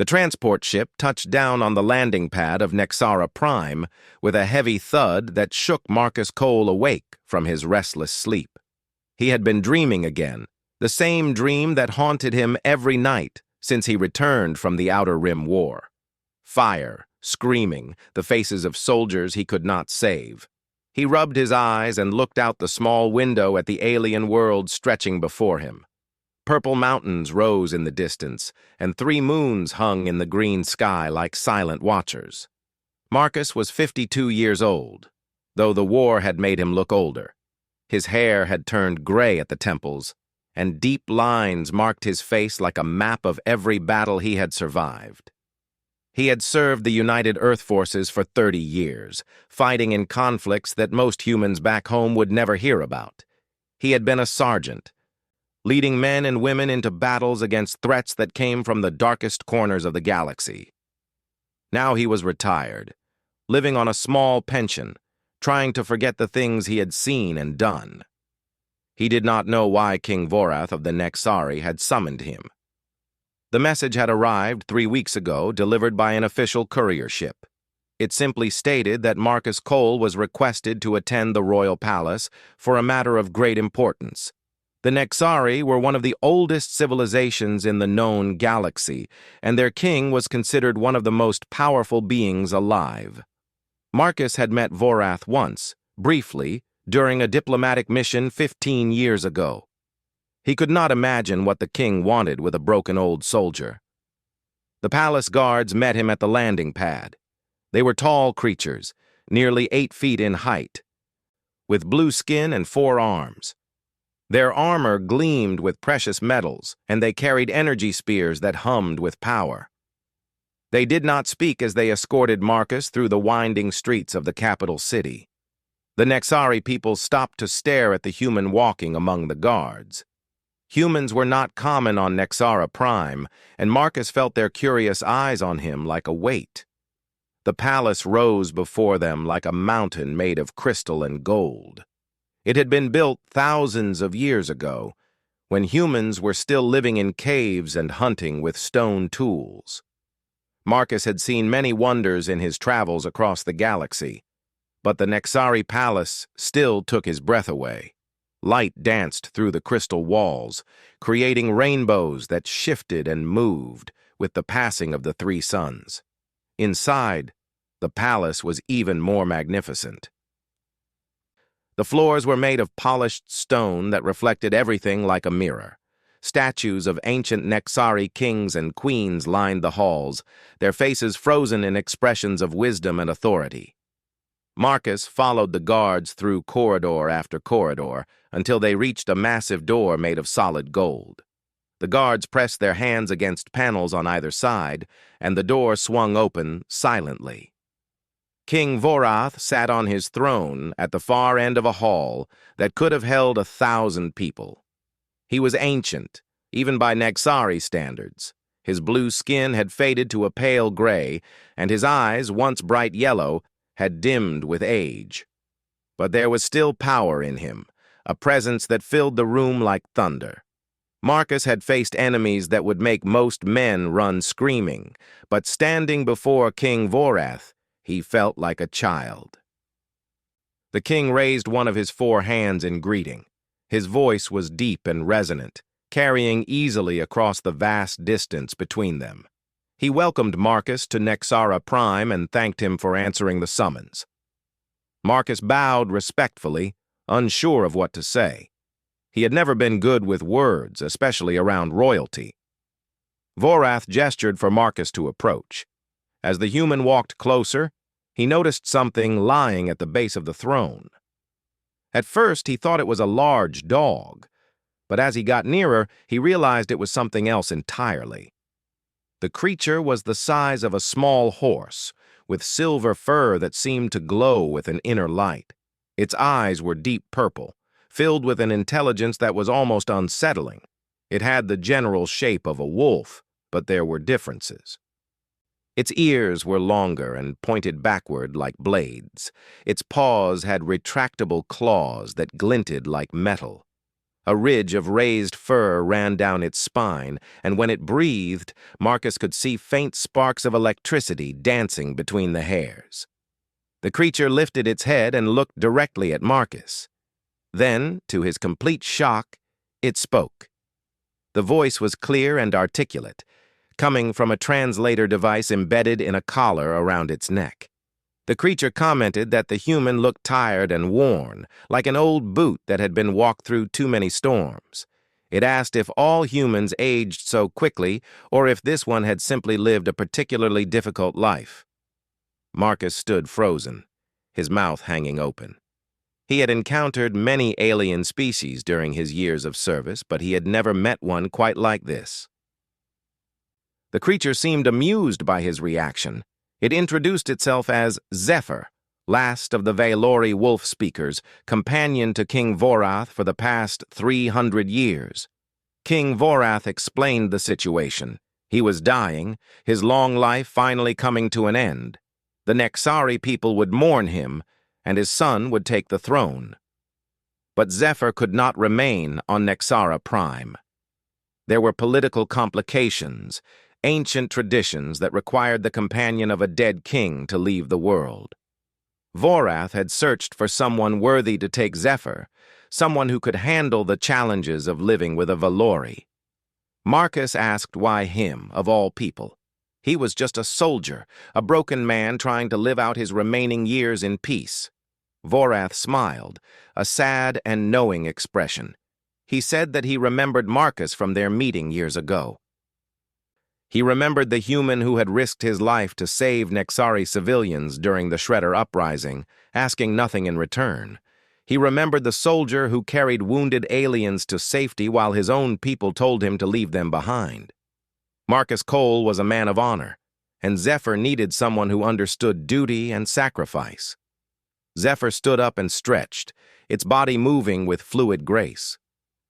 The transport ship touched down on the landing pad of Nexara Prime with a heavy thud that shook Marcus Cole awake from his restless sleep. He had been dreaming again, the same dream that haunted him every night since he returned from the Outer Rim War. Fire, screaming, the faces of soldiers he could not save. He rubbed his eyes and looked out the small window at the alien world stretching before him. Purple mountains rose in the distance, and 3 moons hung in the green sky like silent watchers. Marcus was 52 years old, though the war had made him look older. His hair had turned gray at the temples, and deep lines marked his face like a map of every battle he had survived. He had served the United Earth Forces for 30 years, fighting in conflicts that most humans back home would never hear about. He had been a sergeant, leading men and women into battles against threats that came from the darkest corners of the galaxy. Now he was retired, living on a small pension, trying to forget the things he had seen and done. He did not know why King Vorath of the Nexari had summoned him. The message had arrived 3 weeks ago, delivered by an official courier ship. It simply stated that Marcus Cole was requested to attend the royal palace for a matter of great importance. The Nexari were one of the oldest civilizations in the known galaxy, and their king was considered one of the most powerful beings alive. Marcus had met Vorath once, briefly, during a diplomatic mission 15 years ago. He could not imagine what the king wanted with a broken old soldier. The palace guards met him at the landing pad. They were tall creatures, nearly 8 feet in height, with blue skin and 4 arms. Their armor gleamed with precious metals, and they carried energy spears that hummed with power. They did not speak as they escorted Marcus through the winding streets of the capital city. The Nexari people stopped to stare at the human walking among the guards. Humans were not common on Nexara Prime, and Marcus felt their curious eyes on him like a weight. The palace rose before them like a mountain made of crystal and gold. It had been built thousands of years ago, when humans were still living in caves and hunting with stone tools. Marcus had seen many wonders in his travels across the galaxy, but the Nexari palace still took his breath away. Light danced through the crystal walls, creating rainbows that shifted and moved with the passing of the 3 suns. Inside, the palace was even more magnificent. The floors were made of polished stone that reflected everything like a mirror. Statues of ancient Nexari kings and queens lined the halls, their faces frozen in expressions of wisdom and authority. Marcus followed the guards through corridor after corridor until they reached a massive door made of solid gold. The guards pressed their hands against panels on either side, and the door swung open silently. King Vorath sat on his throne at the far end of a hall that could have held 1,000 people. He was ancient, even by Nexari standards. His blue skin had faded to a pale gray, and his eyes, once bright yellow, had dimmed with age. But there was still power in him, a presence that filled the room like thunder. Marcus had faced enemies that would make most men run screaming, but standing before King Vorath, he felt like a child. The king raised one of his 4 hands in greeting. His voice was deep and resonant, carrying easily across the vast distance between them. He welcomed Marcus to Nexara Prime and thanked him for answering the summons. Marcus bowed respectfully, unsure of what to say. He had never been good with words, especially around royalty. Vorath gestured for Marcus to approach. As the human walked closer, he noticed something lying at the base of the throne. At first, he thought it was a large dog, but as he got nearer, he realized it was something else entirely. The creature was the size of a small horse, with silver fur that seemed to glow with an inner light. Its eyes were deep purple, filled with an intelligence that was almost unsettling. It had the general shape of a wolf, but there were differences. Its ears were longer and pointed backward like blades. Its paws had retractable claws that glinted like metal. A ridge of raised fur ran down its spine, and when it breathed, Marcus could see faint sparks of electricity dancing between the hairs. The creature lifted its head and looked directly at Marcus. Then, to his complete shock, it spoke. The voice was clear and articulate, coming from a translator device embedded in a collar around its neck. The creature commented that the human looked tired and worn, like an old boot that had been walked through too many storms. It asked if all humans aged so quickly, or if this one had simply lived a particularly difficult life. Marcus stood frozen, his mouth hanging open. He had encountered many alien species during his years of service, but he had never met one quite like this. The creature seemed amused by his reaction. It introduced itself as Zephyr, last of the Valori wolf speakers, companion to King Vorath for the past 300 years. King Vorath explained the situation. He was dying, his long life finally coming to an end. The Nexari people would mourn him, and his son would take the throne. But Zephyr could not remain on Nexara Prime. There were political complications, ancient traditions that required the companion of a dead king to leave the world. Vorath had searched for someone worthy to take Zephyr, someone who could handle the challenges of living with a Valori. Marcus asked why him, of all people. He was just a soldier, a broken man trying to live out his remaining years in peace. Vorath smiled, a sad and knowing expression. He said that he remembered Marcus from their meeting years ago. He remembered the human who had risked his life to save Nexari civilians during the Shredder uprising, asking nothing in return. He remembered the soldier who carried wounded aliens to safety while his own people told him to leave them behind. Marcus Cole was a man of honor, and Zephyr needed someone who understood duty and sacrifice. Zephyr stood up and stretched, its body moving with fluid grace.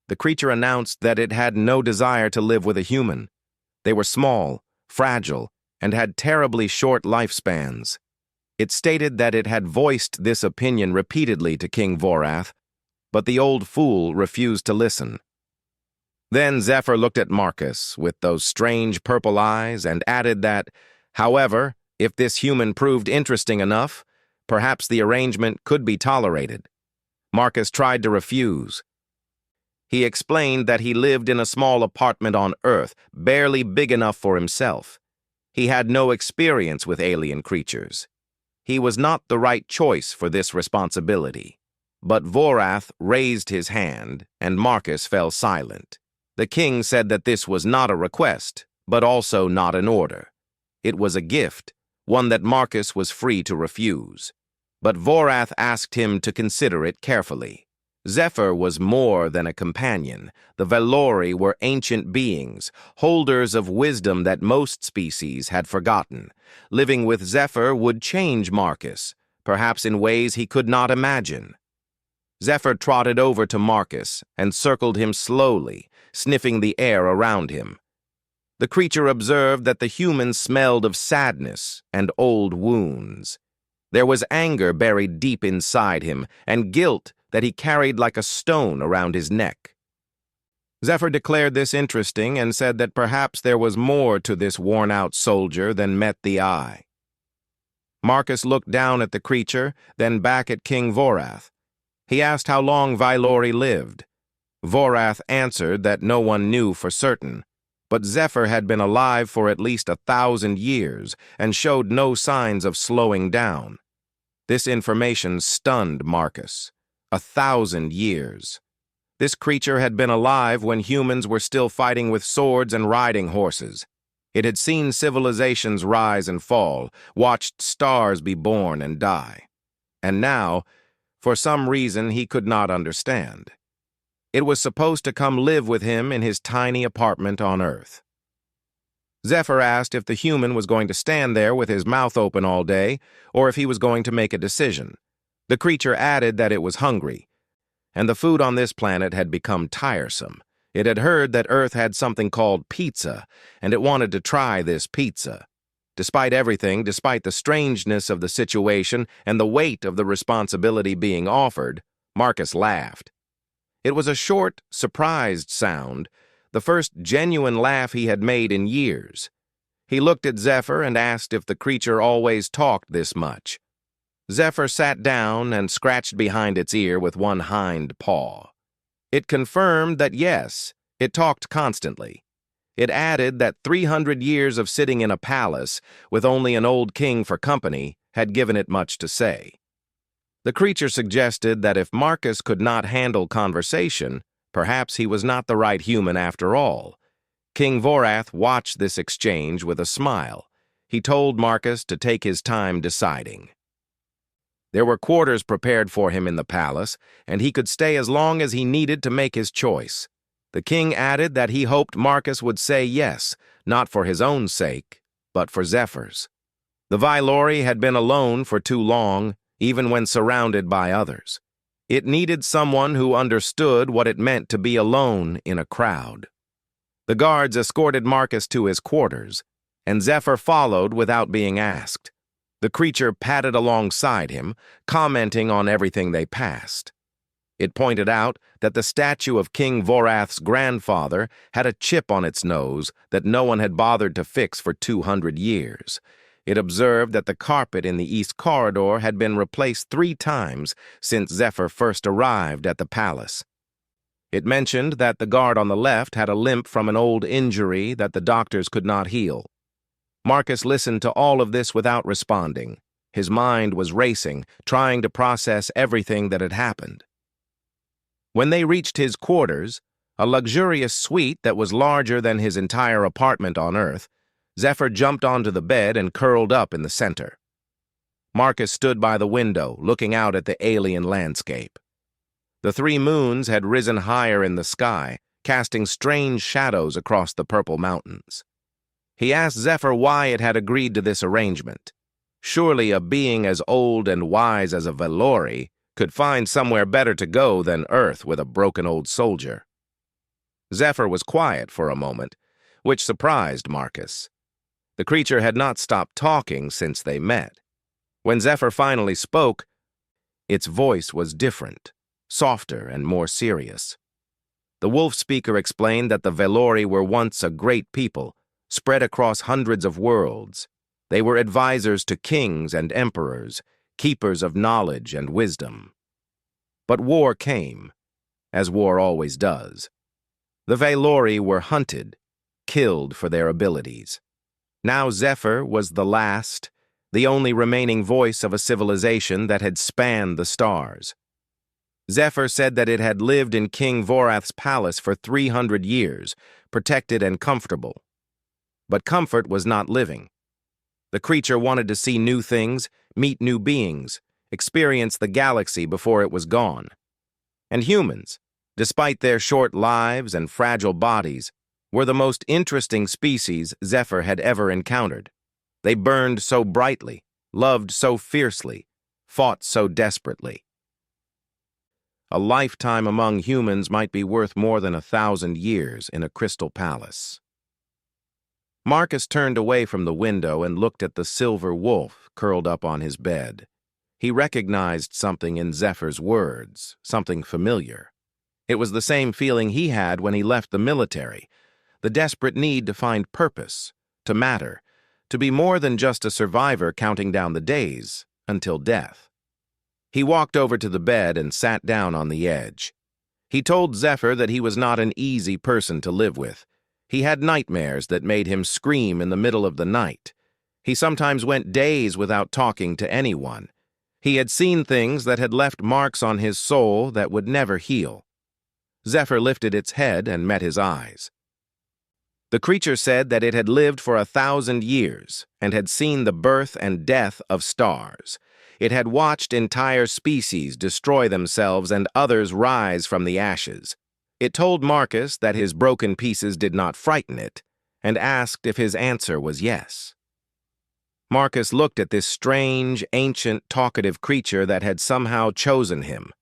The creature announced that it had no desire to live with a human. They were small, fragile, and had terribly short lifespans. It stated that it had voiced this opinion repeatedly to King Vorath, but the old fool refused to listen. Then Zephyr looked at Marcus with those strange purple eyes and added that, however, if this human proved interesting enough, perhaps the arrangement could be tolerated. Marcus tried to refuse. He explained that he lived in a small apartment on Earth, barely big enough for himself. He had no experience with alien creatures. He was not the right choice for this responsibility. But Vorath raised his hand, and Marcus fell silent. The king said that this was not a request, but also not an order. It was a gift, one that Marcus was free to refuse. But Vorath asked him to consider it carefully. Zephyr was more than a companion. The Valori were ancient beings, holders of wisdom that most species had forgotten. Living with Zephyr would change Marcus, perhaps in ways he could not imagine. Zephyr trotted over to Marcus and circled him slowly, sniffing the air around him. The creature observed that the human smelled of sadness and old wounds. There was anger buried deep inside him, and guilt that he carried like a stone around his neck. Zephyr declared this interesting and said that perhaps there was more to this worn-out soldier than met the eye. Marcus looked down at the creature, then back at King Vorath. He asked how long Valori lived. Vorath answered that no one knew for certain, but Zephyr had been alive for at least 1,000 years and showed no signs of slowing down. This information stunned Marcus. 1,000 years. This creature had been alive when humans were still fighting with swords and riding horses. It had seen civilizations rise and fall, watched stars be born and die. And now, for some reason he could not understand, it was supposed to come live with him in his tiny apartment on Earth. Zephyr asked if the human was going to stand there with his mouth open all day, or if he was going to make a decision. The creature added that it was hungry, and the food on this planet had become tiresome. It had heard that Earth had something called pizza, and it wanted to try this pizza. Despite everything, despite the strangeness of the situation and the weight of the responsibility being offered, Marcus laughed. It was a short, surprised sound, the first genuine laugh he had made in years. He looked at Zephyr and asked if the creature always talked this much. Zephyr sat down and scratched behind its ear with one hind paw. It confirmed that yes, it talked constantly. It added that 300 years of sitting in a palace with only an old king for company had given it much to say. The creature suggested that if Marcus could not handle conversation, perhaps he was not the right human after all. King Vorath watched this exchange with a smile. He told Marcus to take his time deciding. There were quarters prepared for him in the palace, and he could stay as long as he needed to make his choice. The king added that he hoped Marcus would say yes, not for his own sake, but for Zephyr's. The Vylori had been alone for too long, even when surrounded by others. It needed someone who understood what it meant to be alone in a crowd. The guards escorted Marcus to his quarters, and Zephyr followed without being asked. The creature padded alongside him, commenting on everything they passed. It pointed out that the statue of King Vorath's grandfather had a chip on its nose that no one had bothered to fix for 200 years. It observed that the carpet in the East Corridor had been replaced 3 times since Zephyr first arrived at the palace. It mentioned that the guard on the left had a limp from an old injury that the doctors could not heal. Marcus listened to all of this without responding. His mind was racing, trying to process everything that had happened. When they reached his quarters, a luxurious suite that was larger than his entire apartment on Earth, Zephyr jumped onto the bed and curled up in the center. Marcus stood by the window, looking out at the alien landscape. The 3 moons had risen higher in the sky, casting strange shadows across the purple mountains. He asked Zephyr why it had agreed to this arrangement. Surely a being as old and wise as a Vylori could find somewhere better to go than Earth with a broken old soldier. Zephyr was quiet for a moment, which surprised Marcus. The creature had not stopped talking since they met. When Zephyr finally spoke, its voice was different, softer and more serious. The wolf speaker explained that the Vylori were once a great people, spread across hundreds of worlds. They were advisors to kings and emperors, keepers of knowledge and wisdom. But war came, as war always does. The Vylori were hunted, killed for their abilities. Now Zephyr was the last, the only remaining voice of a civilization that had spanned the stars. Zephyr said that it had lived in King Vorath's palace for 300 years, protected and comfortable. But comfort was not living. The creature wanted to see new things, meet new beings, experience the galaxy before it was gone. And humans, despite their short lives and fragile bodies, were the most interesting species Zephyr had ever encountered. They burned so brightly, loved so fiercely, fought so desperately. A lifetime among humans might be worth more than 1,000 years in a crystal palace. Marcus turned away from the window and looked at the silver wolf curled up on his bed. He recognized something in Zephyr's words, something familiar. It was the same feeling he had when he left the military, the desperate need to find purpose, to matter, to be more than just a survivor counting down the days until death. He walked over to the bed and sat down on the edge. He told Zephyr that he was not an easy person to live with. He had nightmares that made him scream in the middle of the night. He sometimes went days without talking to anyone. He had seen things that had left marks on his soul that would never heal. Zephyr lifted its head and met his eyes. The creature said that it had lived for 1,000 years and had seen the birth and death of stars. It had watched entire species destroy themselves and others rise from the ashes. It told Marcus that his broken pieces did not frighten it, and asked if his answer was yes. Marcus looked at this strange, ancient, talkative creature that had somehow chosen him.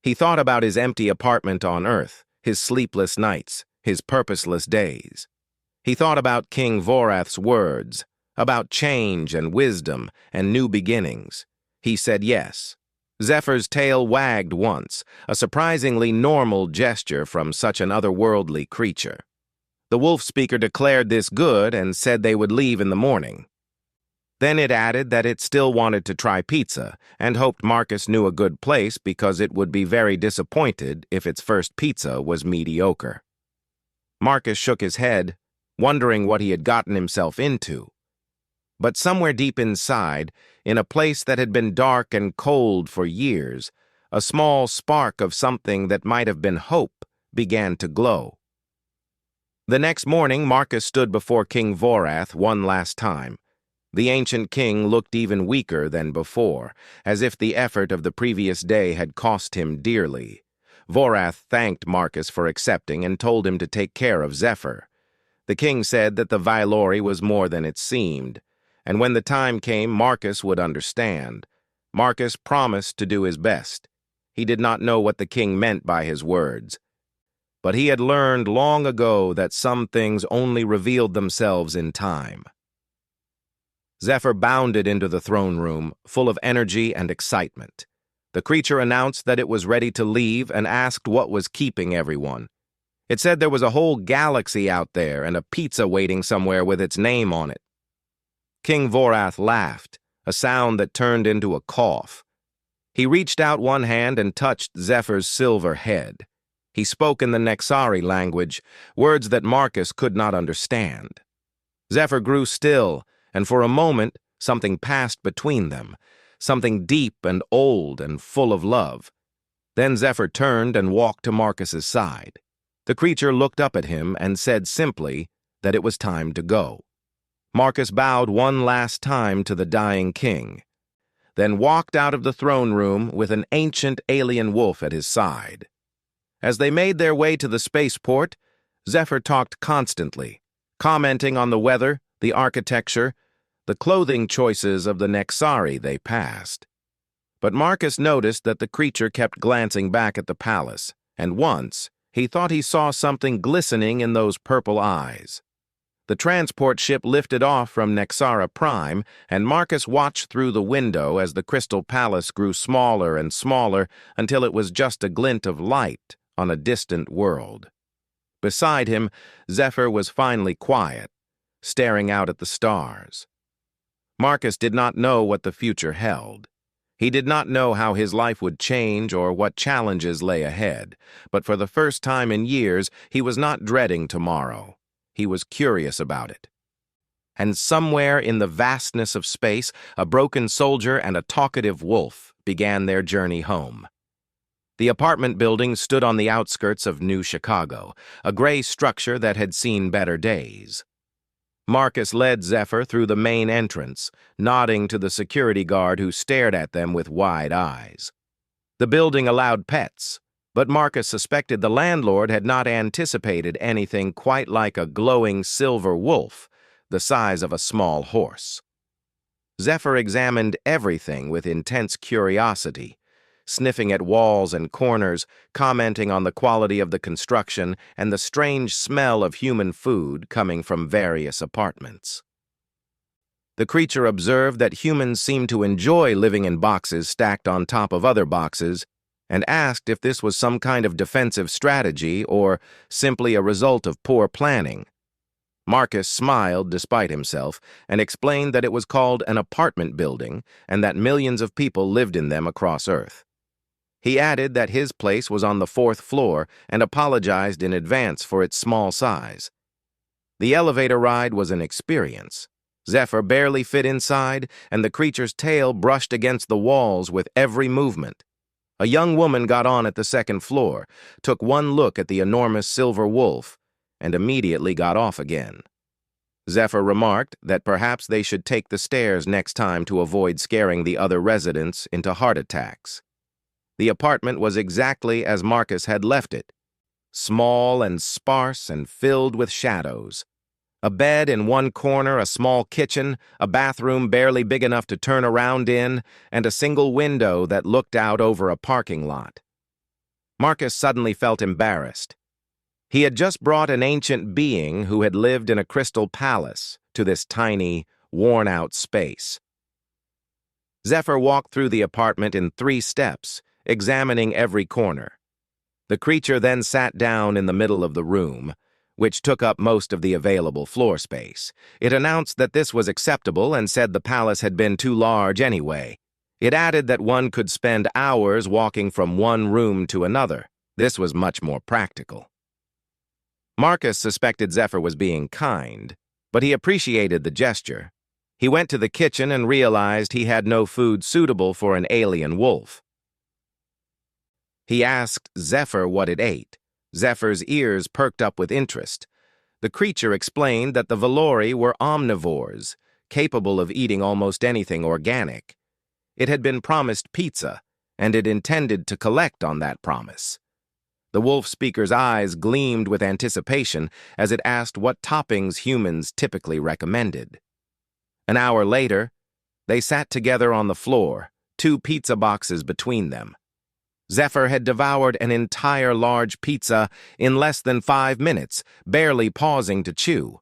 He thought about his empty apartment on Earth, his sleepless nights, his purposeless days. He thought about King Vorath's words, about change and wisdom and new beginnings. He said yes. Zephyr's tail wagged once, a surprisingly normal gesture from such an otherworldly creature. The wolf speaker declared this good and said they would leave in the morning. Then it added that it still wanted to try pizza and hoped Marcus knew a good place because it would be very disappointed if its first pizza was mediocre. Marcus shook his head, wondering what he had gotten himself into. But somewhere deep inside, in a place that had been dark and cold for years, a small spark of something that might have been hope began to glow. The next morning, Marcus stood before King Vorath one last time. The ancient king looked even weaker than before, as if the effort of the previous day had cost him dearly. Vorath thanked Marcus for accepting and told him to take care of Zephyr. The king said that the Vailori was more than it seemed, and when the time came, Marcus would understand. Marcus promised to do his best. He did not know what the king meant by his words, but he had learned long ago that some things only revealed themselves in time. Zephyr bounded into the throne room, full of energy and excitement. The creature announced that it was ready to leave and asked what was keeping everyone. It said there was a whole galaxy out there and a pizza waiting somewhere with its name on it. King Vorath laughed, a sound that turned into a cough. He reached out one hand and touched Zephyr's silver head. He spoke in the Nexari language, words that Marcus could not understand. Zephyr grew still, and for a moment something passed between them, something deep and old and full of love. Then Zephyr turned and walked to Marcus's side. The creature looked up at him and said simply that it was time to go. Marcus bowed one last time to the dying king, then walked out of the throne room with an ancient alien wolf at his side. As they made their way to the spaceport, Zephyr talked constantly, commenting on the weather, the architecture, the clothing choices of the Nexari they passed. But Marcus noticed that the creature kept glancing back at the palace, and once he thought he saw something glistening in those purple eyes. The transport ship lifted off from Nexara Prime, and Marcus watched through the window as the Crystal Palace grew smaller and smaller until it was just a glint of light on a distant world. Beside him, Zephyr was finally quiet, staring out at the stars. Marcus did not know what the future held. He did not know how his life would change or what challenges lay ahead, but for the first time in years, he was not dreading tomorrow. He was curious about it. And somewhere in the vastness of space, a broken soldier and a talkative wolf began their journey home. The apartment building stood on the outskirts of New Chicago, a gray structure that had seen better days. Marcus led Zephyr through the main entrance, nodding to the security guard who stared at them with wide eyes. The building allowed pets, but Marcus suspected the landlord had not anticipated anything quite like a glowing silver wolf, the size of a small horse. Zephyr examined everything with intense curiosity, sniffing at walls and corners, commenting on the quality of the construction and the strange smell of human food coming from various apartments. The creature observed that humans seemed to enjoy living in boxes stacked on top of other boxes, and asked if this was some kind of defensive strategy or simply a result of poor planning. Marcus smiled despite himself and explained that it was called an apartment building and that millions of people lived in them across Earth. He added that his place was on the 4th floor and apologized in advance for its small size. The elevator ride was an experience. Zephyr barely fit inside, and the creature's tail brushed against the walls with every movement. A young woman got on at the 2nd floor, took one look at the enormous silver wolf, and immediately got off again. Zephyr remarked that perhaps they should take the stairs next time to avoid scaring the other residents into heart attacks. The apartment was exactly as Marcus had left it, small and sparse and filled with shadows. A bed in one corner, a small kitchen, a bathroom barely big enough to turn around in, and a single window that looked out over a parking lot. Marcus suddenly felt embarrassed. He had just brought an ancient being who had lived in a crystal palace to this tiny, worn-out space. Zephyr walked through the apartment in 3 steps, examining every corner. The creature then sat down in the middle of the room, which took up most of the available floor space. It announced that this was acceptable and said the palace had been too large anyway. It added that one could spend hours walking from one room to another. This was much more practical. Marcus suspected Zephyr was being kind, but he appreciated the gesture. He went to the kitchen and realized he had no food suitable for an alien wolf. He asked Zephyr what it ate. Zephyr's ears perked up with interest. The creature explained that the Valori were omnivores, capable of eating almost anything organic. It had been promised pizza, and it intended to collect on that promise. The wolf speaker's eyes gleamed with anticipation as it asked what toppings humans typically recommended. An hour later, they sat together on the floor, 2 pizza boxes between them. Zephyr had devoured an entire large pizza in less than 5 minutes, barely pausing to chew.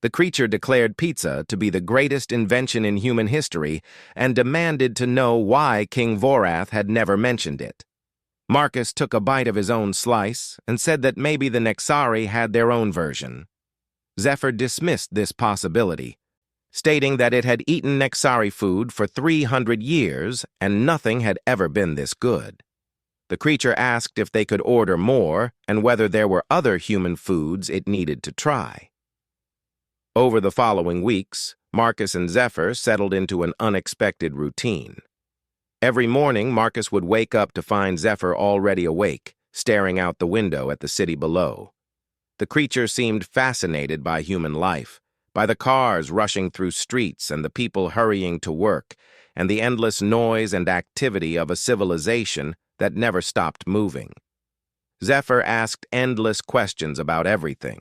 The creature declared pizza to be the greatest invention in human history and demanded to know why King Vorath had never mentioned it. Marcus took a bite of his own slice and said that maybe the Nexari had their own version. Zephyr dismissed this possibility, stating that it had eaten Nexari food for 300 years and nothing had ever been this good. The creature asked if they could order more and whether there were other human foods it needed to try. Over the following weeks, Marcus and Zephyr settled into an unexpected routine. Every morning, Marcus would wake up to find Zephyr already awake, staring out the window at the city below. The creature seemed fascinated by human life, by the cars rushing through streets and the people hurrying to work, and the endless noise and activity of a civilization that never stopped moving. Zephyr asked endless questions about everything.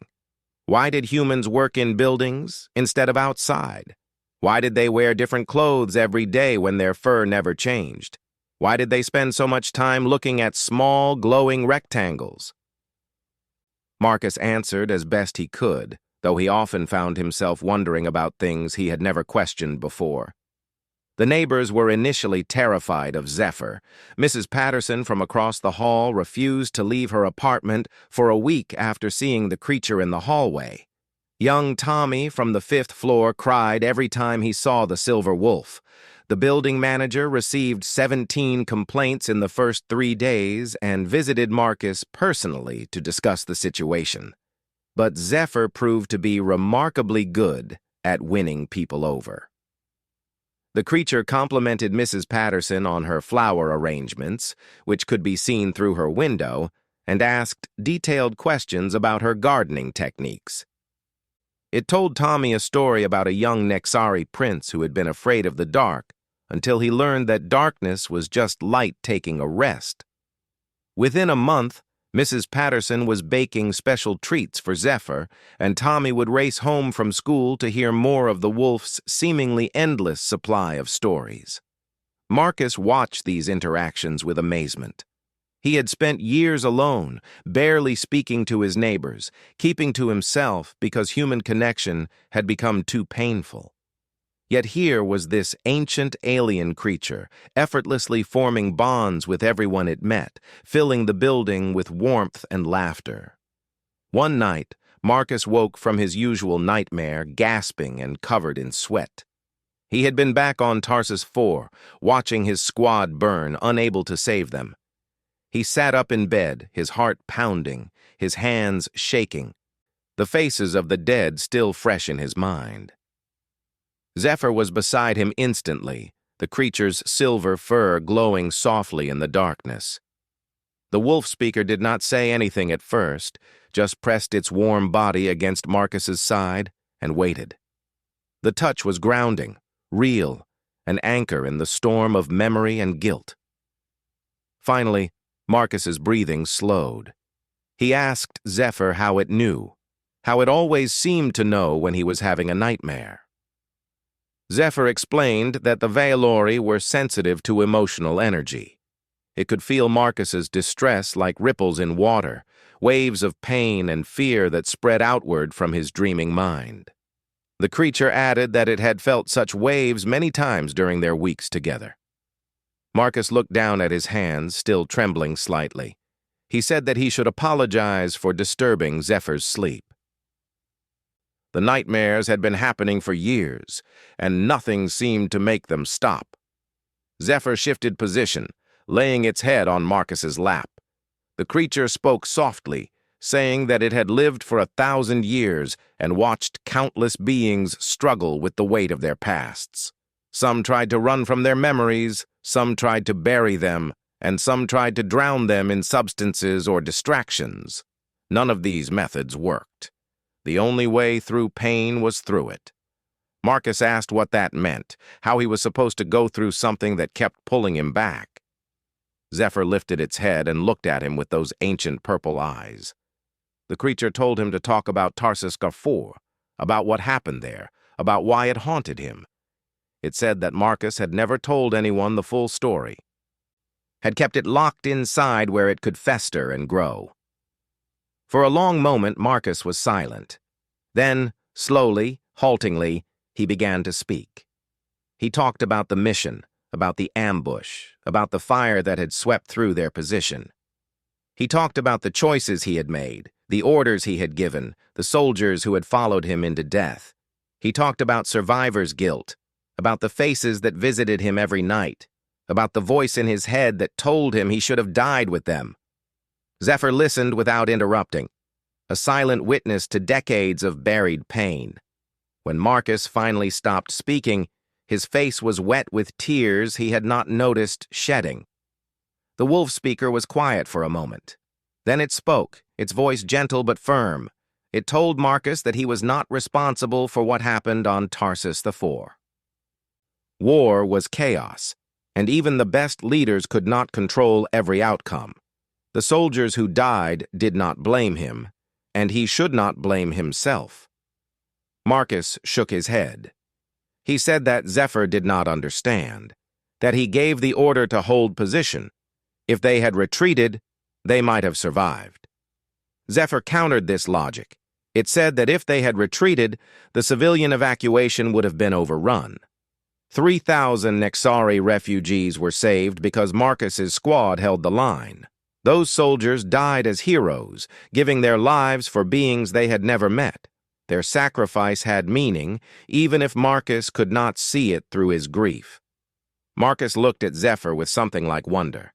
Why did humans work in buildings instead of outside? Why did they wear different clothes every day when their fur never changed? Why did they spend so much time looking at small, glowing rectangles? Marcus answered as best he could, though he often found himself wondering about things he had never questioned before. The neighbors were initially terrified of Zephyr. Mrs. Patterson from across the hall refused to leave her apartment for a week after seeing the creature in the hallway. Young Tommy from the 5th floor cried every time he saw the silver wolf. The building manager received 17 complaints in the first 3 days and visited Marcus personally to discuss the situation. But Zephyr proved to be remarkably good at winning people over. The creature complimented Mrs. Patterson on her flower arrangements, which could be seen through her window, and asked detailed questions about her gardening techniques. It told Tommy a story about a young Nexari prince who had been afraid of the dark until he learned that darkness was just light taking a rest. Within a month, Mrs. Patterson was baking special treats for Zephyr, and Tommy would race home from school to hear more of the wolf's seemingly endless supply of stories. Marcus watched these interactions with amazement. He had spent years alone, barely speaking to his neighbors, keeping to himself because human connection had become too painful. Yet here was this ancient alien creature, effortlessly forming bonds with everyone it met, filling the building with warmth and laughter. One night, Marcus woke from his usual nightmare, gasping and covered in sweat. He had been back on Tarsus 4, watching his squad burn, unable to save them. He sat up in bed, his heart pounding, his hands shaking, the faces of the dead still fresh in his mind. Zephyr was beside him instantly, the creature's silver fur glowing softly in the darkness. The wolf speaker did not say anything at first, just pressed its warm body against Marcus's side and waited. The touch was grounding, real, an anchor in the storm of memory and guilt. Finally, Marcus's breathing slowed. He asked Zephyr how it knew, how it always seemed to know when he was having a nightmare. Zephyr explained that the Valori were sensitive to emotional energy. It could feel Marcus's distress like ripples in water, waves of pain and fear that spread outward from his dreaming mind. The creature added that it had felt such waves many times during their weeks together. Marcus looked down at his hands, still trembling slightly. He said that he should apologize for disturbing Zephyr's sleep. The nightmares had been happening for years, and nothing seemed to make them stop. Zephyr shifted position, laying its head on Marcus's lap. The creature spoke softly, saying that it had lived for 1,000 years and watched countless beings struggle with the weight of their pasts. Some tried to run from their memories, some tried to bury them, and some tried to drown them in substances or distractions. None of these methods worked. The only way through pain was through it. Marcus asked what that meant, how he was supposed to go through something that kept pulling him back. Zephyr lifted its head and looked at him with those ancient purple eyes. The creature told him to talk about Tarsus Gafour, about what happened there, about why it haunted him. It said that Marcus had never told anyone the full story, had kept it locked inside where it could fester and grow. For a long moment, Marcus was silent. Then, slowly, haltingly, he began to speak. He talked about the mission, about the ambush, about the fire that had swept through their position. He talked about the choices he had made, the orders he had given, the soldiers who had followed him into death. He talked about survivor's guilt, about the faces that visited him every night, about the voice in his head that told him he should have died with them. Zephyr listened without interrupting, a silent witness to decades of buried pain. When Marcus finally stopped speaking, his face was wet with tears he had not noticed shedding. The wolf speaker was quiet for a moment. Then it spoke, its voice gentle but firm. It told Marcus that he was not responsible for what happened on Tarsus IV. War was chaos, and even the best leaders could not control every outcome. The soldiers who died did not blame him, and he should not blame himself. Marcus shook his head. He said that Zephyr did not understand, that he gave the order to hold position. If they had retreated, they might have survived. Zephyr countered this logic. It said that if they had retreated, the civilian evacuation would have been overrun. 3,000 Nexari refugees were saved because Marcus's squad held the line. Those soldiers died as heroes, giving their lives for beings they had never met. Their sacrifice had meaning, even if Marcus could not see it through his grief. Marcus looked at Zephyr with something like wonder.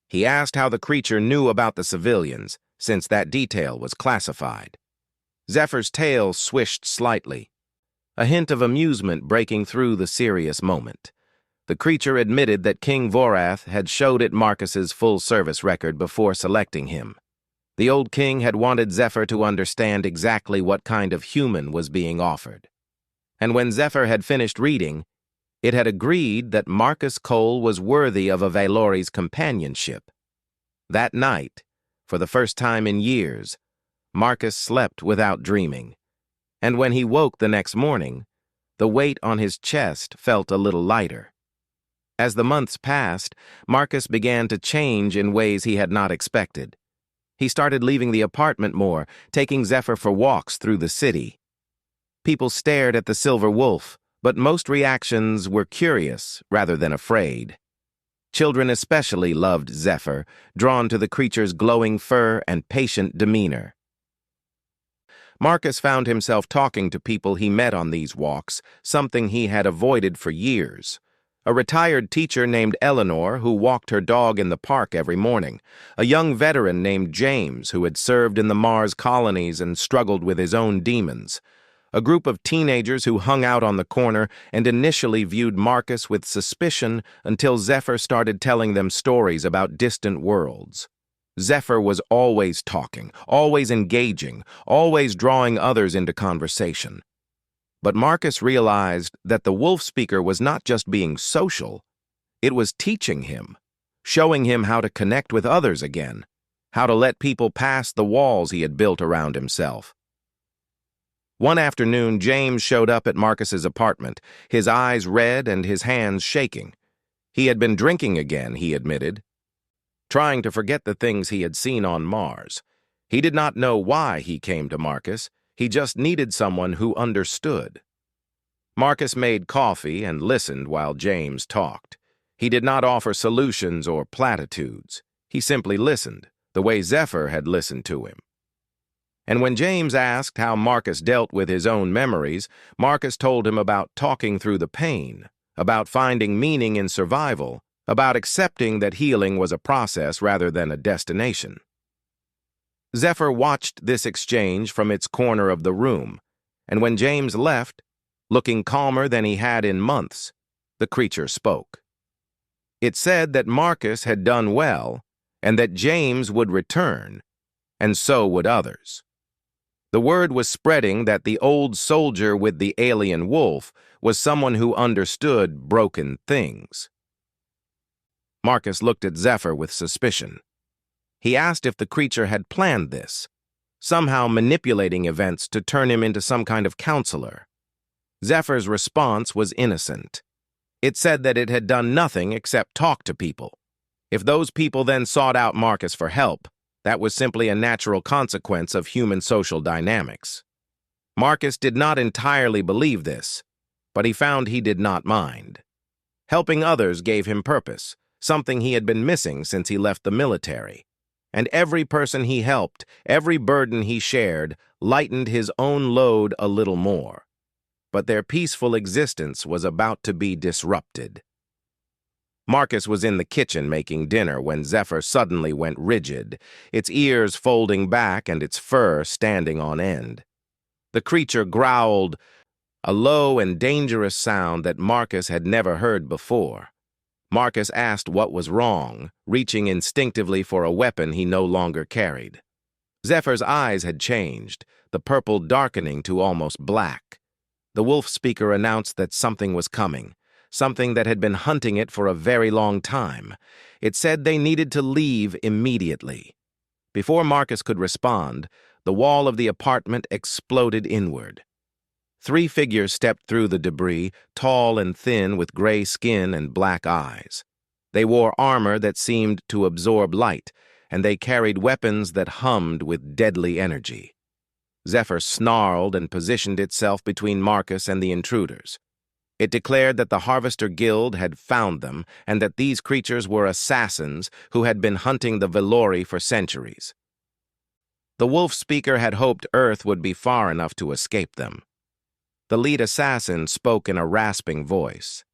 He asked how the creature knew about the civilians, since that detail was classified. Zephyr's tail swished slightly, a hint of amusement breaking through the serious moment. The creature admitted that King Vorath had showed it Marcus's full service record before selecting him. The old king had wanted Zephyr to understand exactly what kind of human was being offered. And when Zephyr had finished reading, it had agreed that Marcus Cole was worthy of a Valori's companionship. That night, for the first time in years, Marcus slept without dreaming. And when he woke the next morning, the weight on his chest felt a little lighter. As the months passed, Marcus began to change in ways he had not expected. He started leaving the apartment more, taking Zephyr for walks through the city. People stared at the silver wolf, but most reactions were curious rather than afraid. Children especially loved Zephyr, drawn to the creature's glowing fur and patient demeanor. Marcus found himself talking to people he met on these walks, something he had avoided for years. A retired teacher named Eleanor, who walked her dog in the park every morning. A young veteran named James, who had served in the Mars colonies and struggled with his own demons. A group of teenagers who hung out on the corner and initially viewed Marcus with suspicion until Zephyr started telling them stories about distant worlds. Zephyr was always talking, always engaging, always drawing others into conversation. But Marcus realized that the wolf speaker was not just being social, it was teaching him, showing him how to connect with others again, how to let people past the walls he had built around himself. One afternoon, James showed up at Marcus's apartment, his eyes red and his hands shaking. He had been drinking again, he admitted, trying to forget the things he had seen on Mars. He did not know why he came to Marcus. He just needed someone who understood. Marcus made coffee and listened while James talked. He did not offer solutions or platitudes. He simply listened, the way Zephyr had listened to him. And when James asked how Marcus dealt with his own memories, Marcus told him about talking through the pain, about finding meaning in survival, about accepting that healing was a process rather than a destination. Zephyr watched this exchange from its corner of the room, and when James left, looking calmer than he had in months, the creature spoke. It said that Marcus had done well, and that James would return, and so would others. The word was spreading that the old soldier with the alien wolf was someone who understood broken things. Marcus looked at Zephyr with suspicion. He asked if the creature had planned this, somehow manipulating events to turn him into some kind of counselor. Zephyr's response was innocent. It said that it had done nothing except talk to people. If those people then sought out Marcus for help, that was simply a natural consequence of human social dynamics. Marcus did not entirely believe this, but he found he did not mind. Helping others gave him purpose, something he had been missing since he left the military. And every person he helped, every burden he shared, lightened his own load a little more. But their peaceful existence was about to be disrupted. Marcus was in the kitchen making dinner when Zephyr suddenly went rigid, its ears folding back and its fur standing on end. The creature growled, a low and dangerous sound that Marcus had never heard before. Marcus asked what was wrong, reaching instinctively for a weapon he no longer carried. Zephyr's eyes had changed, the purple darkening to almost black. The wolf speaker announced that something was coming, something that had been hunting it for a very long time. It said they needed to leave immediately. Before Marcus could respond, the wall of the apartment exploded inward. 3 figures stepped through the debris, tall and thin with gray skin and black eyes. They wore armor that seemed to absorb light, and they carried weapons that hummed with deadly energy. Zephyr snarled and positioned itself between Marcus and the intruders. It declared that the Harvester Guild had found them and that these creatures were assassins who had been hunting the Velori for centuries. The wolf speaker had hoped Earth would be far enough to escape them. The lead assassin spoke in a rasping voice.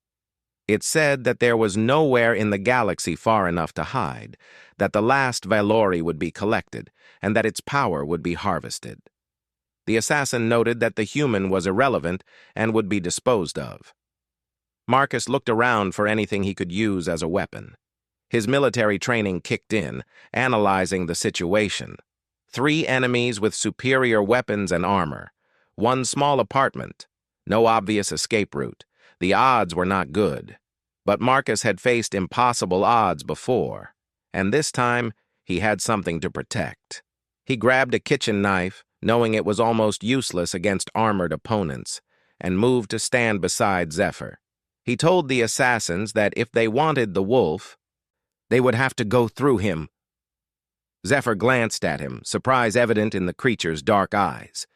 It said that there was nowhere in the galaxy far enough to hide, that the last Velori would be collected, and that its power would be harvested. The assassin noted that the human was irrelevant and would be disposed of. Marcus looked around for anything he could use as a weapon. His military training kicked in, analyzing the situation. 3 enemies with superior weapons and armor. 1 small apartment. No obvious escape route. The odds were not good. But Marcus had faced impossible odds before, and this time he had something to protect. He grabbed a kitchen knife, knowing it was almost useless against armored opponents, and moved to stand beside Zephyr. He told the assassins that if they wanted the wolf, they would have to go through him. Zephyr glanced at him, surprise evident in the creature's dark eyes.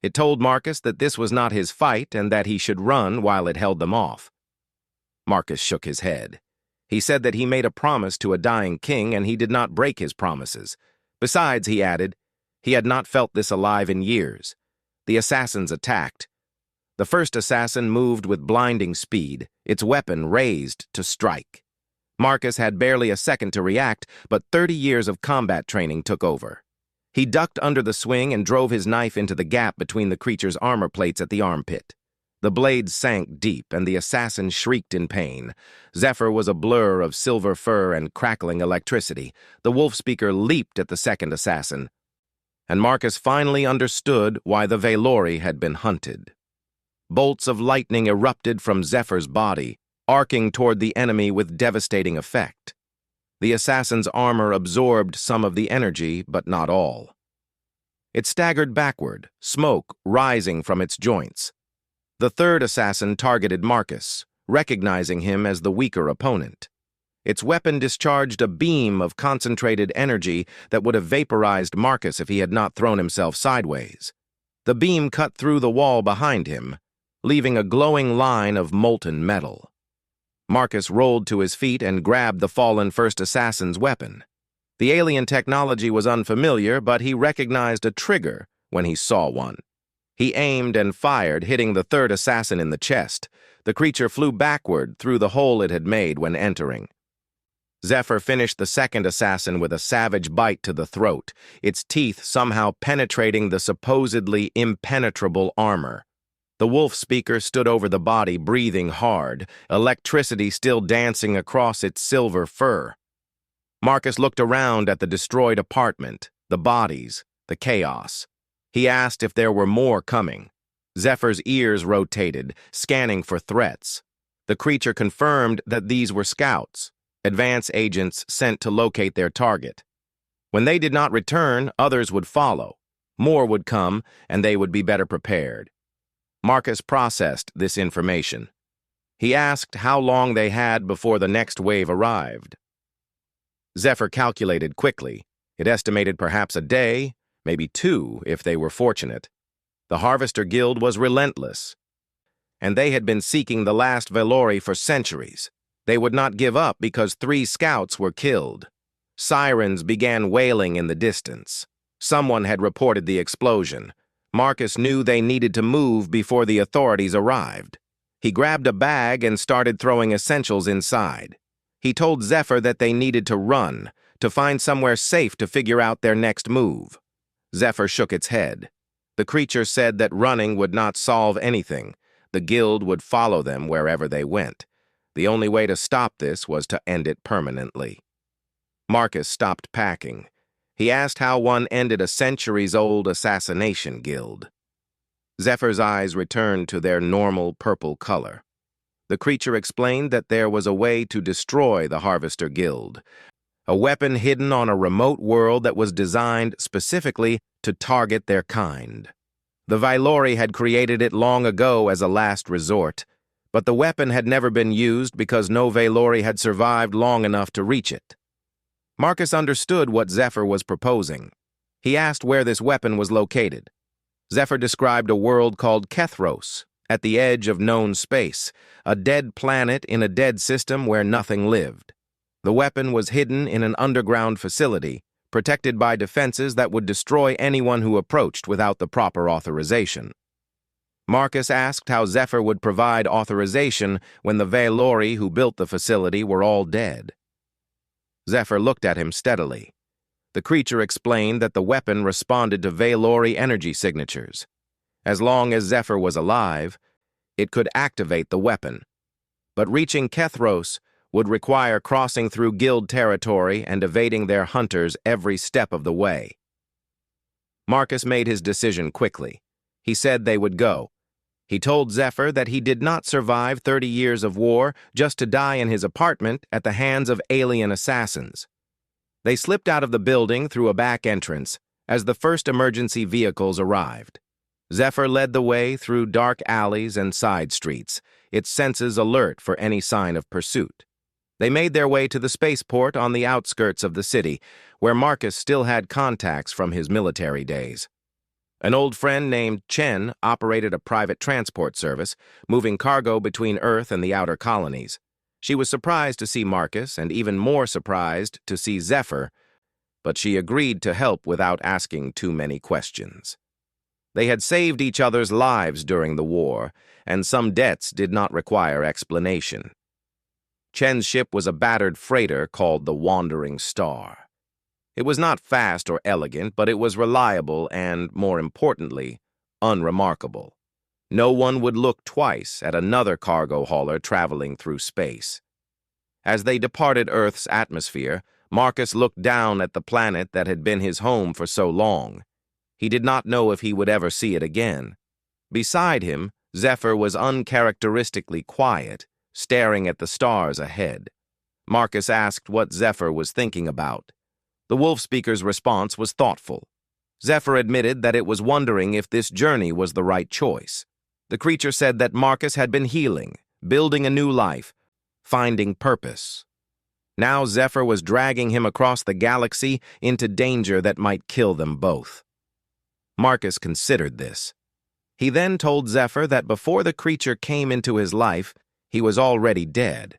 It told Marcus that this was not his fight and that he should run while it held them off. Marcus shook his head. He said that he made a promise to a dying king and he did not break his promises. Besides, he added, he had not felt this alive in years. The assassins attacked. The first assassin moved with blinding speed, its weapon raised to strike. Marcus had barely a second to react, but 30 years of combat training took over. He ducked under the swing and drove his knife into the gap between the creature's armor plates at the armpit. The blade sank deep, and the assassin shrieked in pain. Zephyr was a blur of silver fur and crackling electricity. The wolf speaker leaped at the second assassin, and Marcus finally understood why the Velori had been hunted. Bolts of lightning erupted from Zephyr's body, arcing toward the enemy with devastating effect. The assassin's armor absorbed some of the energy, but not all. It staggered backward, smoke rising from its joints. The third assassin targeted Marcus, recognizing him as the weaker opponent. Its weapon discharged a beam of concentrated energy that would have vaporized Marcus if he had not thrown himself sideways. The beam cut through the wall behind him, leaving a glowing line of molten metal. Marcus rolled to his feet and grabbed the fallen first assassin's weapon. The alien technology was unfamiliar, but he recognized a trigger when he saw one. He aimed and fired, hitting the third assassin in the chest. The creature flew backward through the hole it had made when entering. Zephyr finished the second assassin with a savage bite to the throat, its teeth somehow penetrating the supposedly impenetrable armor. The wolf speaker stood over the body, breathing hard, electricity still dancing across its silver fur. Marcus looked around at the destroyed apartment, the bodies, the chaos. He asked if there were more coming. Zephyr's ears rotated, scanning for threats. The creature confirmed that these were scouts, advance agents sent to locate their target. When they did not return, others would follow. More would come, and they would be better prepared. Marcus processed this information. He asked how long they had before the next wave arrived. Zephyr calculated quickly. It estimated perhaps a day, maybe 2 if they were fortunate. The Harvester Guild was relentless, and they had been seeking the last Velori for centuries. They would not give up because 3 scouts were killed. Sirens began wailing in the distance. Someone had reported the explosion. Marcus knew they needed to move before the authorities arrived. He grabbed a bag and started throwing essentials inside. He told Zephyr that they needed to run, to find somewhere safe to figure out their next move. Zephyr shook its head. The creature said that running would not solve anything. The guild would follow them wherever they went. The only way to stop this was to end it permanently. Marcus stopped packing. He asked how one ended a centuries-old assassination guild. Zephyr's eyes returned to their normal purple color. The creature explained that there was a way to destroy the Harvester Guild, a weapon hidden on a remote world that was designed specifically to target their kind. The Velori had created it long ago as a last resort, but the weapon had never been used because no Velori had survived long enough to reach it. Marcus understood what Zephyr was proposing. He asked where this weapon was located. Zephyr described a world called Kethros, at the edge of known space, a dead planet in a dead system where nothing lived. The weapon was hidden in an underground facility, protected by defenses that would destroy anyone who approached without the proper authorization. Marcus asked how Zephyr would provide authorization when the Velori who built the facility were all dead. Zephyr looked at him steadily. The creature explained that the weapon responded to Velori energy signatures. As long as Zephyr was alive, it could activate the weapon. But reaching Kethros would require crossing through guild territory and evading their hunters every step of the way. Marcus made his decision quickly. He said they would go. He told Zephyr that he did not survive 30 years of war just to die in his apartment at the hands of alien assassins. They slipped out of the building through a back entrance as the first emergency vehicles arrived. Zephyr led the way through dark alleys and side streets, its senses alert for any sign of pursuit. They made their way to the spaceport on the outskirts of the city, where Marcus still had contacts from his military days. An old friend named Chen operated a private transport service, moving cargo between Earth and the outer colonies. She was surprised to see Marcus and even more surprised to see Zephyr, but she agreed to help without asking too many questions. They had saved each other's lives during the war, and some debts did not require explanation. Chen's ship was a battered freighter called the Wandering Star. It was not fast or elegant, but it was reliable and, more importantly, unremarkable. No one would look twice at another cargo hauler traveling through space. As they departed Earth's atmosphere, Marcus looked down at the planet that had been his home for so long. He did not know if he would ever see it again. Beside him, Zephyr was uncharacteristically quiet, staring at the stars ahead. Marcus asked what Zephyr was thinking about. The wolf speaker's response was thoughtful. Zephyr admitted that it was wondering if this journey was the right choice. The creature said that Marcus had been healing, building a new life, finding purpose. Now Zephyr was dragging him across the galaxy into danger that might kill them both. Marcus considered this. He then told Zephyr that before the creature came into his life, he was already dead.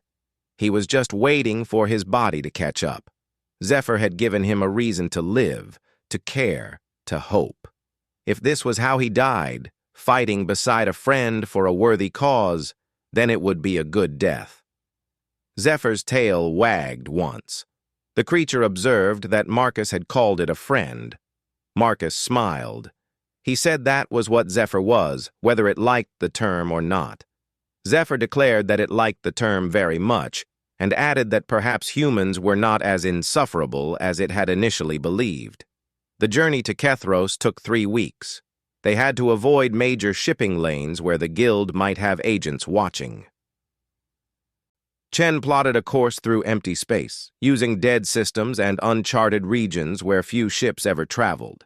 He was just waiting for his body to catch up. Zephyr had given him a reason to live, to care, to hope. If this was how he died, fighting beside a friend for a worthy cause, then it would be a good death. Zephyr's tail wagged once. The creature observed that Marcus had called it a friend. Marcus smiled. He said that was what Zephyr was, whether it liked the term or not. Zephyr declared that it liked the term very much, and added that perhaps humans were not as insufferable as it had initially believed. The journey to Kethros took 3 weeks. They had to avoid major shipping lanes where the guild might have agents watching. Chen plotted a course through empty space, using dead systems and uncharted regions where few ships ever traveled.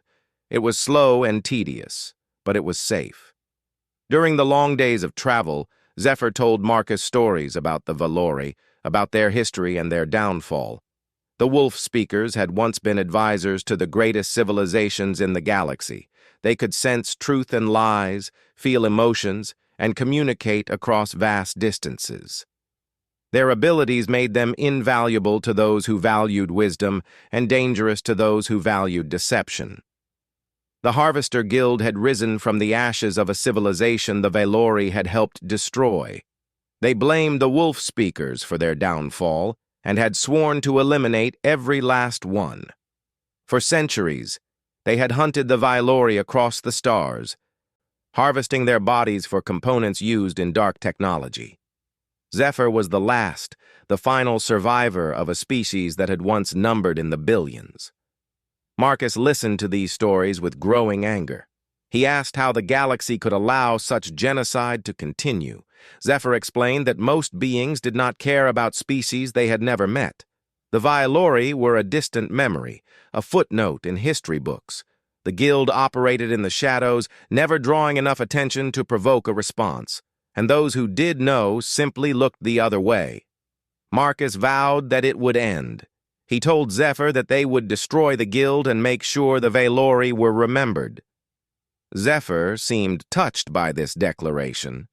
It was slow and tedious, but it was safe. During the long days of travel, Zephyr told Marcus stories about the Valori, about their history and their downfall. The wolf speakers had once been advisors to the greatest civilizations in the galaxy. They could sense truth and lies, feel emotions, and communicate across vast distances. Their abilities made them invaluable to those who valued wisdom and dangerous to those who valued deception. The Harvester Guild had risen from the ashes of a civilization the Valori had helped destroy. They blamed the wolf speakers for their downfall and had sworn to eliminate every last one. For centuries, they had hunted the Valori across the stars, harvesting their bodies for components used in dark technology. Zephyr was the last, the final survivor of a species that had once numbered in the billions. Marcus listened to these stories with growing anger. He asked how the galaxy could allow such genocide to continue. Zephyr explained that most beings did not care about species they had never met. The Valori were a distant memory, a footnote in history books. The guild operated in the shadows, never drawing enough attention to provoke a response, and those who did know simply looked the other way. Marcus vowed that it would end. He told Zephyr that they would destroy the guild and make sure the Valori were remembered. Zephyr seemed touched by this declaration.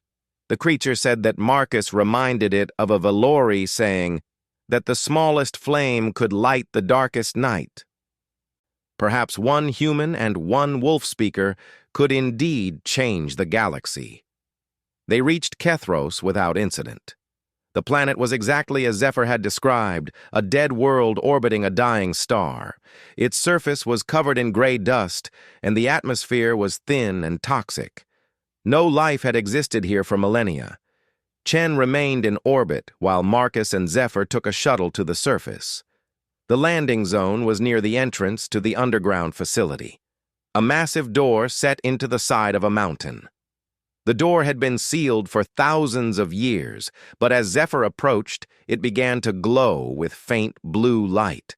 The creature said that Marcus reminded it of a Valori saying that the smallest flame could light the darkest night. Perhaps one human and one wolf speaker could indeed change the galaxy. They reached Kethros without incident. The planet was exactly as Zephyr had described, a dead world orbiting a dying star. Its surface was covered in gray dust, and the atmosphere was thin and toxic. No life had existed here for millennia. Chen remained in orbit while Marcus and Zephyr took a shuttle to the surface. The landing zone was near the entrance to the underground facility. A massive door set into the side of a mountain. The door had been sealed for thousands of years, but as Zephyr approached, it began to glow with faint blue light.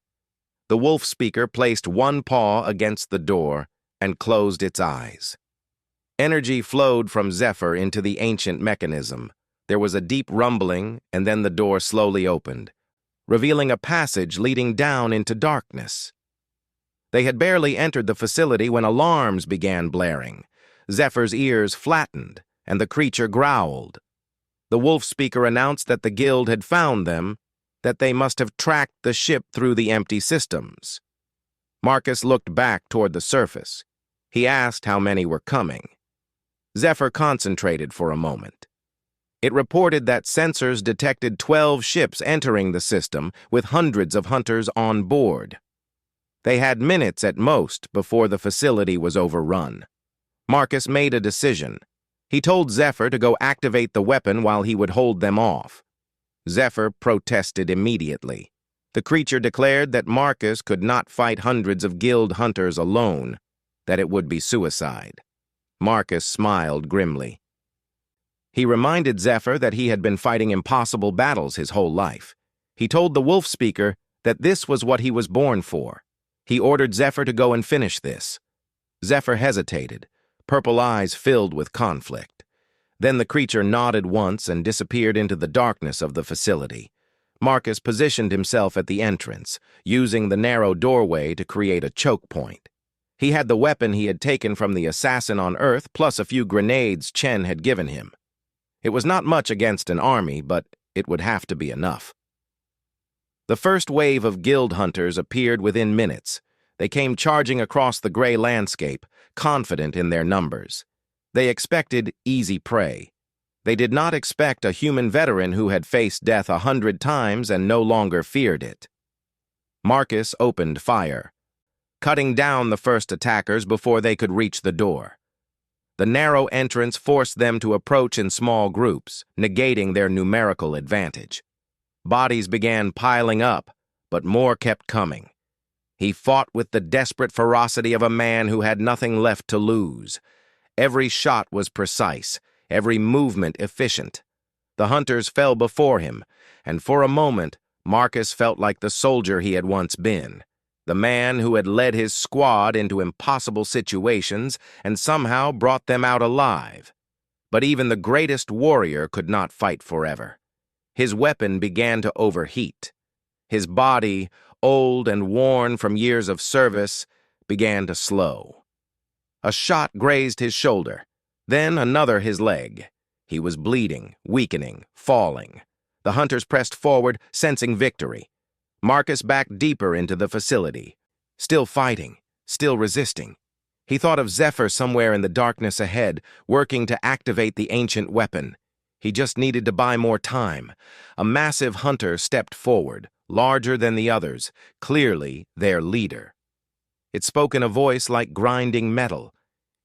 The wolf speaker placed one paw against the door and closed its eyes. Energy flowed from Zephyr into the ancient mechanism. There was a deep rumbling, and then the door slowly opened, revealing a passage leading down into darkness. They had barely entered the facility when alarms began blaring. Zephyr's ears flattened, and the creature growled. The wolf speaker announced that the guild had found them, that they must have tracked the ship through the empty systems. Marcus looked back toward the surface. He asked how many were coming. Zephyr concentrated for a moment. It reported that sensors detected 12 ships entering the system with hundreds of hunters on board. They had minutes at most before the facility was overrun. Marcus made a decision. He told Zephyr to go activate the weapon while he would hold them off. Zephyr protested immediately. The creature declared that Marcus could not fight hundreds of guild hunters alone, that it would be suicide. Marcus smiled grimly. He reminded Zephyr that he had been fighting impossible battles his whole life. He told the wolf speaker that this was what he was born for. He ordered Zephyr to go and finish this. Zephyr hesitated, purple eyes filled with conflict. Then the creature nodded once and disappeared into the darkness of the facility. Marcus positioned himself at the entrance, using the narrow doorway to create a choke point. He had the weapon he had taken from the assassin on Earth, plus a few grenades Chen had given him. It was not much against an army, but it would have to be enough. The first wave of guild hunters appeared within minutes. They came charging across the gray landscape, confident in their numbers. They expected easy prey. They did not expect a human veteran who had faced death 100 times and no longer feared it. Marcus opened fire, cutting down the first attackers before they could reach the door. The narrow entrance forced them to approach in small groups, negating their numerical advantage. Bodies began piling up, but more kept coming. He fought with the desperate ferocity of a man who had nothing left to lose. Every shot was precise, every movement efficient. The hunters fell before him, and for a moment, Marcus felt like the soldier he had once been, the man who had led his squad into impossible situations and somehow brought them out alive. But even the greatest warrior could not fight forever. His weapon began to overheat. His body, old and worn from years of service, began to slow. A shot grazed his shoulder, then another his leg. He was bleeding, weakening, falling. The hunters pressed forward, sensing victory. Marcus backed deeper into the facility, still fighting, still resisting. He thought of Zephyr somewhere in the darkness ahead, working to activate the ancient weapon. He just needed to buy more time. A massive hunter stepped forward, larger than the others, clearly their leader. It spoke in a voice like grinding metal.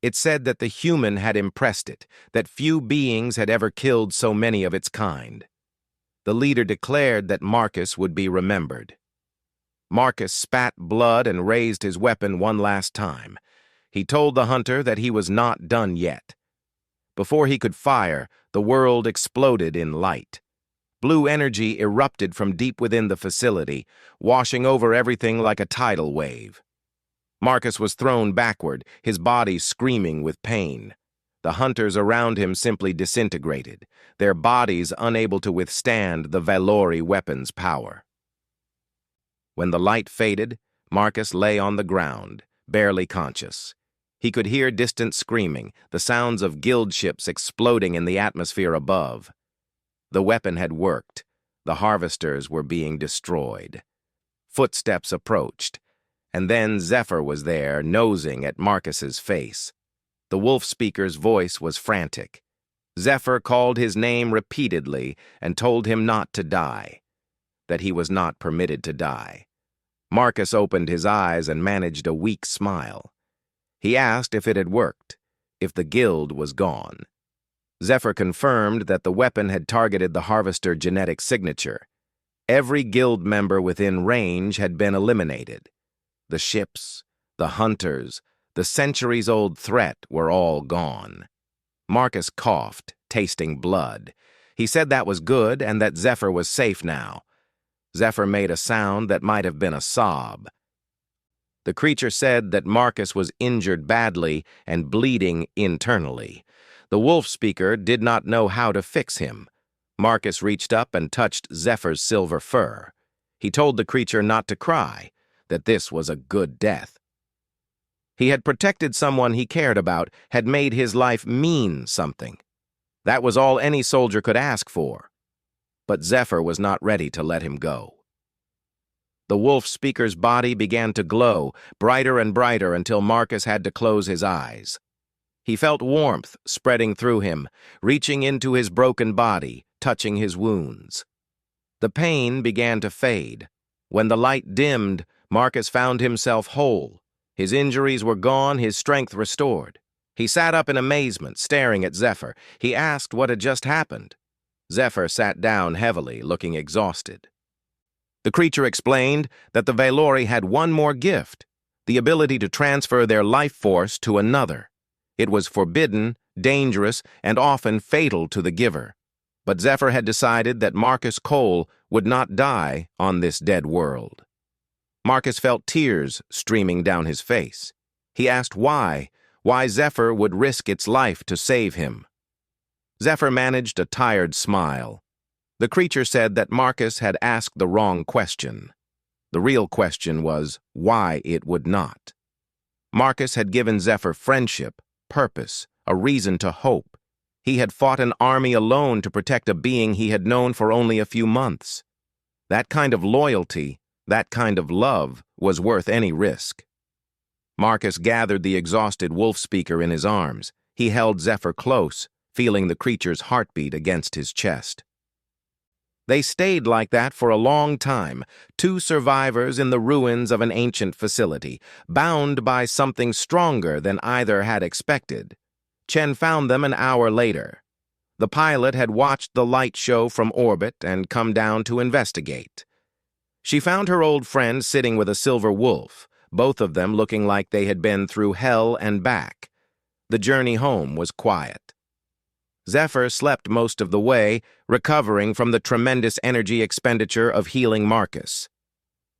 It said that the human had impressed it, that few beings had ever killed so many of its kind. The leader declared that Marcus would be remembered. Marcus spat blood and raised his weapon one last time. He told the hunter that he was not done yet. Before he could fire, the world exploded in light. Blue energy erupted from deep within the facility, washing over everything like a tidal wave. Marcus was thrown backward, his body screaming with pain. The hunters around him simply disintegrated, their bodies unable to withstand the Valori weapon's power. When the light faded, Marcus lay on the ground, barely conscious. He could hear distant screaming, the sounds of guild ships exploding in the atmosphere above. The weapon had worked. The harvesters were being destroyed. Footsteps approached, and then Zephyr was there, nosing at Marcus's face. The wolf speaker's voice was frantic. Zephyr called his name repeatedly and told him not to die, that he was not permitted to die. Marcus opened his eyes and managed a weak smile. He asked if it had worked, if the guild was gone. Zephyr confirmed that the weapon had targeted the harvester genetic signature. Every guild member within range had been eliminated. The ships, the hunters, the centuries-old threat were all gone. Marcus coughed, tasting blood. He said that was good and that Zephyr was safe now. Zephyr made a sound that might have been a sob. The creature said that Marcus was injured badly and bleeding internally. The wolf speaker did not know how to fix him. Marcus reached up and touched Zephyr's silver fur. He told the creature not to cry, that this was a good death. He had protected someone he cared about, had made his life mean something. That was all any soldier could ask for. But Zephyr was not ready to let him go. The wolf speaker's body began to glow, brighter and brighter until Marcus had to close his eyes. He felt warmth spreading through him, reaching into his broken body, touching his wounds. The pain began to fade. When the light dimmed, Marcus found himself whole. His injuries were gone, his strength restored. He sat up in amazement, staring at Zephyr. He asked what had just happened. Zephyr sat down heavily, looking exhausted. The creature explained that the Valori had one more gift, the ability to transfer their life force to another. It was forbidden, dangerous, and often fatal to the giver. But Zephyr had decided that Marcus Cole would not die on this dead world. Marcus felt tears streaming down his face. He asked why Zephyr would risk its life to save him. Zephyr managed a tired smile. The creature said that Marcus had asked the wrong question. The real question was why it would not. Marcus had given Zephyr friendship, purpose, a reason to hope. He had fought an army alone to protect a being he had known for only a few months. That kind of loyalty, that kind of love, was worth any risk. Marcus gathered the exhausted wolf speaker in his arms. He held Zephyr close, feeling the creature's heartbeat against his chest. They stayed like that for a long time, two survivors in the ruins of an ancient facility, bound by something stronger than either had expected. Chen found them an hour later. The pilot had watched the light show from orbit and come down to investigate. She found her old friend sitting with a silver wolf, both of them looking like they had been through hell and back. The journey home was quiet. Zephyr slept most of the way, recovering from the tremendous energy expenditure of healing Marcus.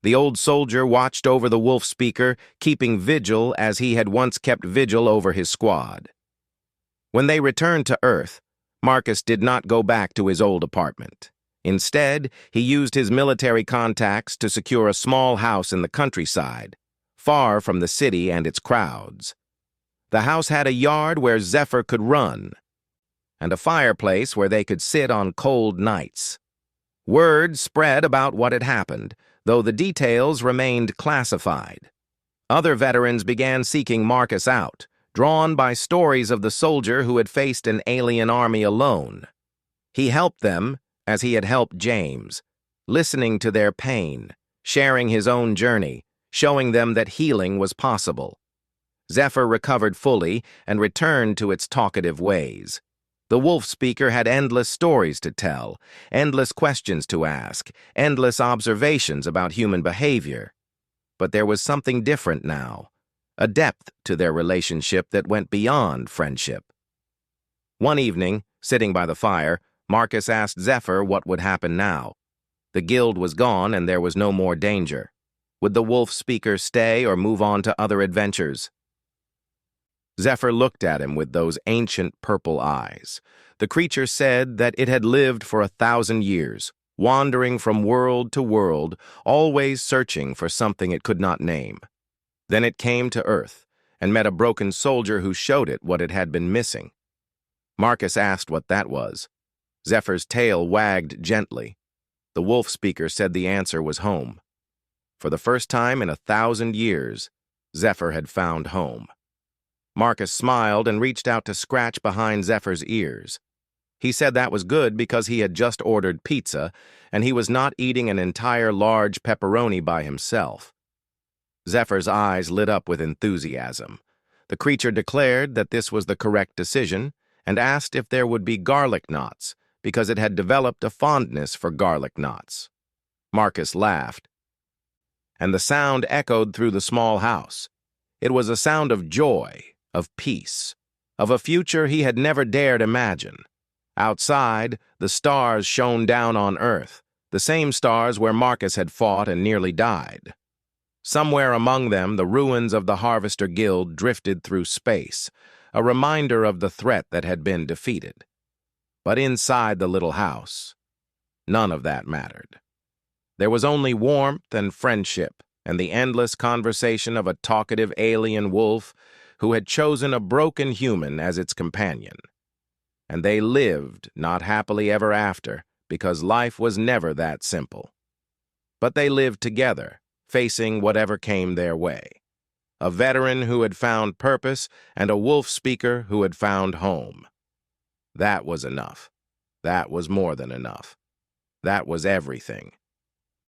The old soldier watched over the wolf speaker, keeping vigil as he had once kept vigil over his squad. When they returned to Earth, Marcus did not go back to his old apartment. Instead, he used his military contacts to secure a small house in the countryside, far from the city and its crowds. The house had a yard where Zephyr could run, and a fireplace where they could sit on cold nights. Word spread about what had happened, though the details remained classified. Other veterans began seeking Marcus out, drawn by stories of the soldier who had faced an alien army alone. He helped them, as he had helped James, listening to their pain, sharing his own journey, showing them that healing was possible. Zephyr recovered fully and returned to its talkative ways. The wolf speaker had endless stories to tell, endless questions to ask, endless observations about human behavior. But there was something different now, a depth to their relationship that went beyond friendship. One evening, sitting by the fire, Marcus asked Zephyr what would happen now. The guild was gone and there was no more danger. Would the wolf speaker stay or move on to other adventures? Zephyr looked at him with those ancient purple eyes. The creature said that it had lived for 1,000 years, wandering from world to world, always searching for something it could not name. Then it came to Earth and met a broken soldier who showed it what it had been missing. Marcus asked what that was. Zephyr's tail wagged gently. The wolf speaker said the answer was home. For the first time in 1,000 years, Zephyr had found home. Marcus smiled and reached out to scratch behind Zephyr's ears. He said that was good because he had just ordered pizza, and he was not eating an entire large pepperoni by himself. Zephyr's eyes lit up with enthusiasm. The creature declared that this was the correct decision and asked if there would be garlic knots, because it had developed a fondness for garlic knots. Marcus laughed, and the sound echoed through the small house. It was a sound of joy, of peace, of a future he had never dared imagine. Outside, the stars shone down on Earth, the same stars where Marcus had fought and nearly died. Somewhere among them, the ruins of the Harvester Guild drifted through space, a reminder of the threat that had been defeated. But inside the little house, none of that mattered. There was only warmth and friendship, and the endless conversation of a talkative alien wolf who had chosen a broken human as its companion. And they lived not happily ever after, because life was never that simple. But they lived together, facing whatever came their way. A veteran who had found purpose and a wolf speaker who had found home. That was enough. That was more than enough. That was everything.